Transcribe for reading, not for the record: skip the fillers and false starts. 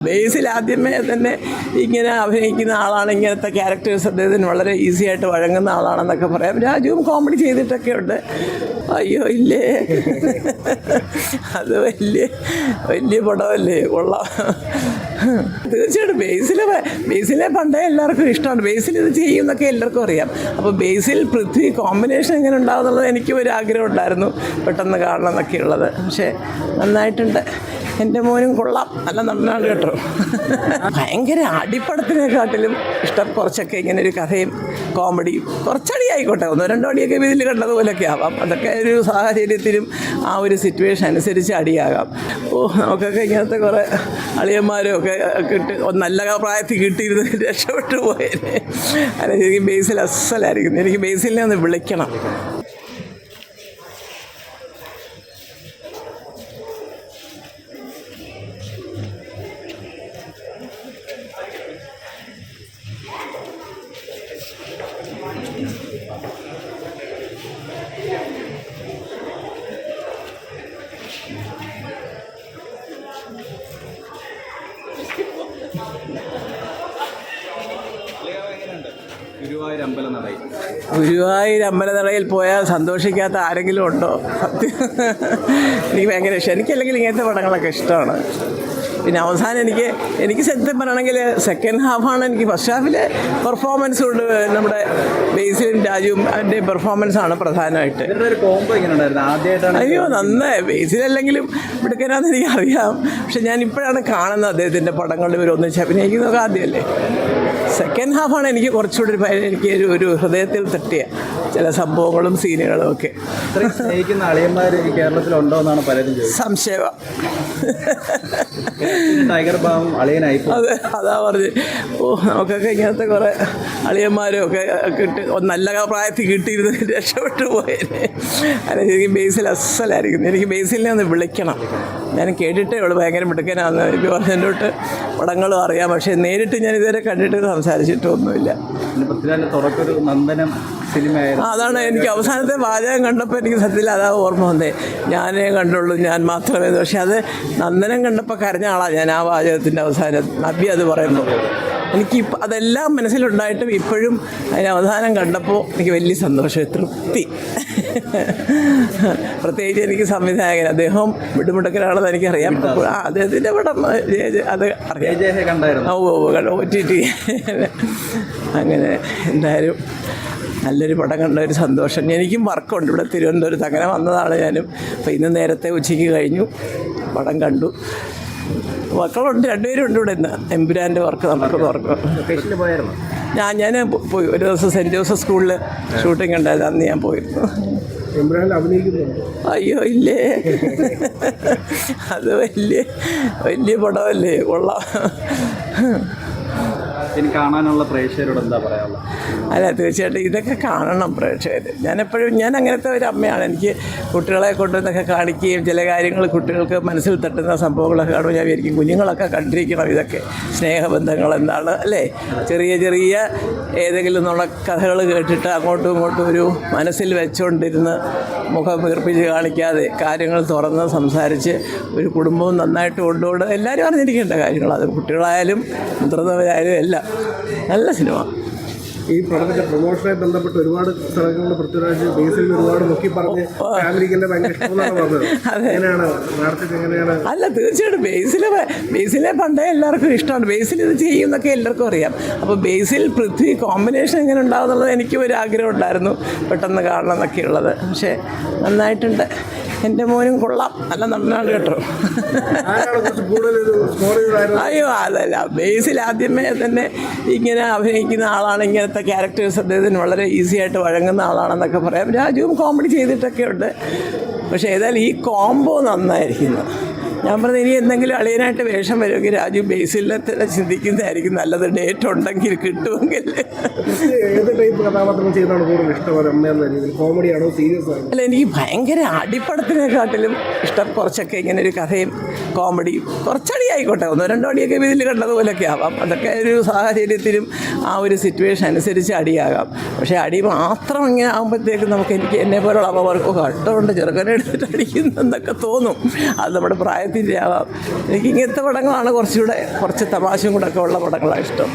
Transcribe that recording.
ബേസിൽ ആദ്യമേ തന്നെ ഇങ്ങനെ അഭിനയിക്കുന്ന ആളാണ്, ഇങ്ങനത്തെ ക്യാരക്ടേഴ്സ് അദ്ദേഹത്തിന് വളരെ ഈസി ആയിട്ട് വഴങ്ങുന്ന ആളാണെന്നൊക്കെ പറയാം. രാജുവും കോമഡി ചെയ്തിട്ടൊക്കെ ഉണ്ട്. അയ്യോ ഇല്ലേ, അത് വലിയ പടമല്ലേ, കൊള്ളാം. തീർച്ചയായിട്ടും ബേസിലെ പണ്ടേ എല്ലാവർക്കും ഇഷ്ടമാണ്. ബേസിൽ ഇത് ചെയ്യുമെന്നൊക്കെ എല്ലാവർക്കും അറിയാം. അപ്പോൾ ബേസിൽ പൃഥ്വി കോമ്പിനേഷൻ എങ്ങനെ ഉണ്ടാകുന്നുള്ളത് എനിക്കും ഒരു ആഗ്രഹം ഉണ്ടായിരുന്നു, പെട്ടെന്ന് കാണണം എന്നൊക്കെ ഉള്ളത്. പക്ഷേ നന്നായിട്ടുണ്ട്. എൻ്റെ മോനും കൊള്ളാം, നല്ല നന്നാണ് കേട്ടോ. ഭയങ്കര അടിപ്പടത്തിനെക്കാട്ടിലും ഇഷ്ടം കുറച്ചൊക്കെ ഇങ്ങനെ ഒരു കഥയും കോമഡിയും, കുറച്ചടി ആയിക്കോട്ടെ, ഒന്നോ രണ്ടോ അടിയൊക്കെ ഇതിൽ കണ്ടതുപോലെയൊക്കെ ആവാം. അതൊക്കെ ഒരു സാഹചര്യത്തിലും ആ ഒരു സിറ്റുവേഷൻ അനുസരിച്ച് അടിയാകാം. നമുക്കൊക്കെ ഇങ്ങനത്തെ കുറേ അളിയന്മാരും ഒക്കെ നല്ല പ്രായത്തിൽ കിട്ടിയിരുന്ന് രക്ഷപ്പെട്ടു പോയേനെ. അല്ല, എനിക്ക് ബേസിൽ അസലായിരിക്കും. എനിക്ക് ബേസിലിനെ ഒന്ന് വിളിക്കണം. ഗുരുവായൂർ അമ്പലനടയിൽ പോയാൽ സന്തോഷിക്കാത്ത ആരെങ്കിലും ഉണ്ടോ? സത്യം, എനിക്ക് ഭയങ്കര ഇഷ്ടം. എനിക്കല്ലെങ്കിൽ ഇങ്ങനത്തെ പടങ്ങളൊക്കെ ഇഷ്ടമാണ്. പിന്നെ അവസാനം എനിക്ക് സത്യം പറയണമെങ്കിൽ സെക്കൻഡ് ഹാഫാണ് എനിക്ക്. ഫസ്റ്റ് ഹാഫിലെ പെർഫോമൻസ് കൊണ്ട് നമ്മുടെ ബേസിലും രാജുവും അതിൻ്റെ പെർഫോമൻസാണ് പ്രധാനമായിട്ട്. അയ്യോ നന്നായി, ബേസിലല്ലെങ്കിലും മിടുക്കനാന്ന് എനിക്കറിയാം. പക്ഷെ ഞാൻ ഇപ്പോഴാണ് കാണുന്നത് അദ്ദേഹത്തിൻ്റെ പടങ്ങളിൽ ഇവർ ഒന്നിച്ച് അഭിനയിക്കുന്നതൊക്കെ ആദ്യമല്ലേ. സെക്കൻഡ് ഹാഫാണ് എനിക്ക് കുറച്ചുകൂടി എനിക്ക് ഒരു ഹൃദയത്തിൽ തട്ടിയ ചില സംഭവങ്ങളും സീനുകളും ഒക്കെ. അളിയന്മാർ കേരളത്തിലുണ്ടോ എന്നാണ് പലരും സംശയം. ടൈഗർ ബാബു അളിയനായി. അതാ പറഞ്ഞ് നമുക്കൊക്കെ ഇങ്ങനത്തെ കുറേ അളിയന്മാരും ഒക്കെ നല്ല പ്രായത്തിൽ കിട്ടിയിരുന്ന് രക്ഷപ്പെട്ടു പോയേനെ. അല്ല, എനിക്ക് ബേസിൽ അസലായിരിക്കും. എനിക്ക് ബേസിലിനെ ഒന്ന് വിളിക്കണം. ഞാൻ കേട്ടിട്ടേ ഉള്ളൂ, ഭയങ്കര മിടുക്കനാന്ന്. എനിക്ക് പറഞ്ഞതിൻ്റെ പടങ്ങളും അറിയാം, പക്ഷേ നേരിട്ട് ഞാൻ ഇതുവരെ കണ്ടിട്ട് സംസാരിച്ചിട്ടൊന്നുമില്ല. അതാണ് എനിക്ക് അവസാനത്തെ വാചകം കണ്ടപ്പോൾ എനിക്ക് സത്യത്തിൽ അതാ ഓർമ്മ വന്നേ. ഞാനേ കണ്ടുള്ളൂ, ഞാൻ മാത്രമേ. പക്ഷെ അത് നന്ദനം കണ്ടപ്പോൾ കരഞ്ഞ ആളാണ് ഞാൻ. ആ വാചകത്തിൻ്റെ അവസാനം നബി അത് പറയുമ്പോൾ അതെല്ലാം മനസ്സിലുണ്ടായിട്ടും ഇപ്പോഴും അതിന് അവസാനം കണ്ടപ്പോൾ എനിക്ക് വലിയ സന്തോഷം, തൃപ്തി. പ്രത്യേകിച്ച് എനിക്ക് സംവിധായകൻ അദ്ദേഹം വിടുമുടക്കലാണെന്ന് എനിക്കറിയാം. അദ്ദേഹത്തിൻ്റെ പടം അത് അറിയാം. OTT. അങ്ങനെ എന്തായാലും നല്ലൊരു പടം കണ്ട ഒരു സന്തോഷം. എനിക്കും വർക്കുണ്ട് ഇവിടെ തിരുവനന്തപുരത്ത്. അങ്ങനെ വന്നതാണ് ഞാനും. അപ്പോൾ ഇന്ന് നേരത്തെ ഉച്ചയ്ക്ക് കഴിഞ്ഞു, പടം കണ്ടു. മക്കളുണ്ട്, രണ്ടുപേരും ഉണ്ട് ഇവിടെ. ഇന്ന് എമ്പുരാൻ്റെ വർക്ക് നടക്കുന്ന വർക്ക്. ഞാൻ പോയി ഒരു ദിവസം സെൻറ്റ് ജോസഫ് സ്കൂളിൽ ഷൂട്ടിംഗ് ഉണ്ടായത്, അന്ന് ഞാൻ പോയിരുന്നു. അയ്യോ ഇല്ലേ, അത് വലിയ പടമല്ലേ, കൊള്ളാം. കാണാനുള്ള പ്രേക്ഷകരോട് എന്താ പറയാനുള്ളത്? അല്ല, തീർച്ചയായിട്ടും ഇതൊക്കെ കാണണം പ്രേക്ഷകർ. ഞാൻ അങ്ങനത്തെ ഒരു അമ്മയാണ്. എനിക്ക് കുട്ടികളെ കൊണ്ടുവന്നൊക്കെ കാണിക്കുകയും ചില കാര്യങ്ങൾ കുട്ടികൾക്ക് മനസ്സിൽ തട്ടുന്ന സംഭവങ്ങളൊക്കെ കാണുമ്പോൾ ഞാൻ വിചാരിക്കും കുഞ്ഞുങ്ങളൊക്കെ കണ്ടിരിക്കണം ഇതൊക്കെ. സ്നേഹബന്ധങ്ങൾ എന്താണ് അല്ലേ, ചെറിയ ഏതെങ്കിലും എന്നുള്ള കഥകൾ കേട്ടിട്ട് അങ്ങോട്ടും ഇങ്ങോട്ടും ഒരു മനസ്സിൽ വെച്ചുകൊണ്ടിരുന്ന് മുഖം വീർപ്പിച്ച് കാണിക്കാതെ കാര്യങ്ങൾ തുറന്ന് സംസാരിച്ച് ഒരു കുടുംബവും നന്നായിട്ട് കൊണ്ടുകൊണ്ട് എല്ലാവരും അറിഞ്ഞിരിക്കേണ്ട കാര്യങ്ങൾ. അത് കുട്ടികളായാലും മുതിർന്നവരായാലും എല്ലാം. നല്ല സിനിമ. ഈ പടത്തിന്റെ പ്രൊമോഷനായി ബന്ധപ്പെട്ട് ഒരുപാട് സ്ഥലങ്ങളിൽ പൃഥ്വിരാജ് ബേസിൽ ഒരുപാട് നോക്കി പറഞ്ഞ് ഫാമിലിക്ക് ഭയങ്കര ഇഷ്ടമെന്നാണ് പറഞ്ഞത്. അല്ല, തീർച്ചയായിട്ടും ബേസിലെ പണ്ടേ എല്ലാവർക്കും ഇഷ്ടമാണ്. ബേസിൽ ഇത് ചെയ്യുമെന്നൊക്കെ എല്ലാവർക്കും അറിയാം. അപ്പോൾ ബേസിൽ പൃഥ്വി കോമ്പിനേഷൻ എങ്ങനെ ഉണ്ടാകുന്നുള്ളത് എനിക്കും ഒരു ആഗ്രഹം ഉണ്ടായിരുന്നു, പെട്ടെന്ന് കാണണം എന്നൊക്കെ ഉള്ളത്. പക്ഷേ നന്നായിട്ടുണ്ട്. എൻ്റെ മോനും കൊള്ളാം, നല്ല നന്നാണ് കേട്ടോ. അയ്യോ അതല്ല, ബേസിൽ ആദ്യമേ തന്നെ ഇങ്ങനെ അഭിനയിക്കുന്ന ആളാണ്, ഇങ്ങനത്തെ ക്യാരക്ടേഴ്സ് അദ്ദേഹത്തിന് വളരെ ഈസി ആയിട്ട് വഴങ്ങുന്ന ആളാണെന്നൊക്കെ പറയാം. രാജുവും കോമഡി ചെയ്തിട്ടൊക്കെ ഉണ്ട്. പക്ഷേ ഏതായാലും ഈ കോംബോ നന്നായിരിക്കുന്നു. ഞാൻ പറഞ്ഞത് ഇനി എന്തെങ്കിലും അളിയനായിട്ട് വേഷം വരുമെങ്കിൽ രാജു ബേസിലെ തന്നെ ചിന്തിക്കുന്നതായിരിക്കും നല്ലത്. ഡേറ്റ് ഉണ്ടെങ്കിൽ കിട്ടുമെങ്കിൽ. അല്ല, എനിക്ക് ഭയങ്കര അടിപ്പടത്തിനെക്കാട്ടിലും ഇഷ്ടം കുറച്ചൊക്കെ ഇങ്ങനെ ഒരു കഥയും കോമഡിയും, കുറച്ചടി ആയിക്കോട്ടെ, ഒന്നോ രണ്ടോ അടിയൊക്കെ ഇതിൽ കണ്ടതുപോലെയൊക്കെ ആവാം. അതൊക്കെ ഒരു സാഹചര്യത്തിലും ആ ഒരു സിറ്റുവേഷൻ അനുസരിച്ച് അടിയാകാം. പക്ഷേ അടി മാത്രം ഇങ്ങനെ ആകുമ്പോഴത്തേക്കും എനിക്ക് എന്നെ പോലുള്ള അമ്മമാർക്ക് കഷ്ടമുണ്ട് ചെറുക്കനെ എടുത്തിട്ട് അടിക്കുന്നതെന്നൊക്കെ തോന്നും. അത് നമ്മുടെ പ്രായത്തിൽ പ്രായത്തിൻ്റെ ആവാം. എനിക്ക് ഇങ്ങനത്തെ പടങ്ങളാണ് കുറച്ചുകൂടെ കുറച്ച് തമാശയും കൂടെ ഒക്കെ ഉള്ള പടങ്ങളാണ് ഇഷ്ടം.